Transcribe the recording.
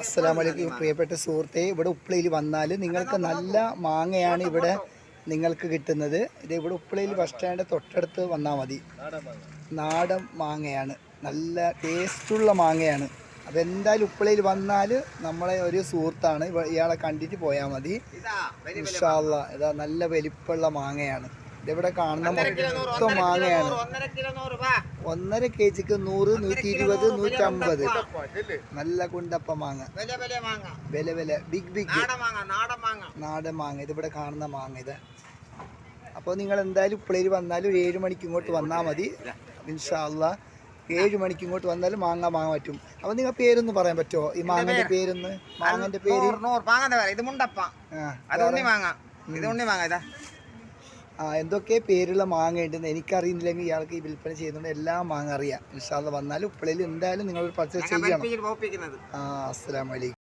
അസ്സലാമലൈക്കും പ്രിയപ്പെട്ട സുഹൃത്തെ, ഇവിടെ ഉപ്പളയിൽ വന്നാൽ നിങ്ങൾക്ക് നല്ല മാങ്ങയാണ് ഇവിടെ നിങ്ങൾക്ക് കിട്ടുന്നത്. ഇത് ഇവിടെ ഉപ്പളയിൽ ബസ് സ്റ്റാൻഡ് തൊട്ടടുത്ത് വന്നാൽ മതി. നാടൻ മാങ്ങയാണ്, നല്ല ടേസ്റ്റുള്ള മാങ്ങയാണ്. അപ്പോൾ എന്തായാലും ഉപ്പളയിൽ വന്നാൽ നമ്മളെ ഒരു സുഹൃത്താണ്, ഇയാളെ കണ്ടിട്ട് പോയാൽ മതി. ഇൻഷാ അല്ലാ. ഇതാ നല്ല വലിപ്പമുള്ള മാങ്ങയാണ്. ഇതിവിടെ കാണുന്ന മൊത്തം മാങ്ങയാണ്. 1.5 kg 100, 120, 150. നല്ല കുണ്ടപ്പ മാങ്ങ, വില ബിഗ് നാടൻ മാങ്ങ. ഇതിവിടെ കാണുന്ന മാങ്ങ ഇത്. അപ്പോൾ നിങ്ങൾ എന്തായാലും ഉപ്പളയിൽ വന്നാലും 7 മണിക്ക് ഇങ്ങോട്ട് വന്നാൽ മതി. ഇൻഷാ അല്ലാ 7 മണിക്ക് ഇങ്ങോട്ട് വന്നാലും മാങ്ങ പറ്റും. അപ്പോൾ നിങ്ങൾ പേരൊന്ന് പറയാൻ പറ്റുമോ? ഈ മാങ്ങന്റെ പേരൊന്ന്, മാങ്ങന്റെ പേര്? എന്തൊക്കെ പേരുള്ള മാങ്ങ ഉണ്ടെന്ന് എനിക്കറിയില്ലെങ്കിൽ ഇയാൾക്ക് ഈ വിൽപ്പന ചെയ്യുന്നുണ്ട്. എല്ലാ മാങ്ങ അറിയാം. ഇൻഷാ അല്ലാ വന്നാലും ഉപ്പളയിൽ എന്തായാലും നിങ്ങൾ പർച്ചേസ് ചെയ്യണം. അസ്സലാമു അലൈക്കും.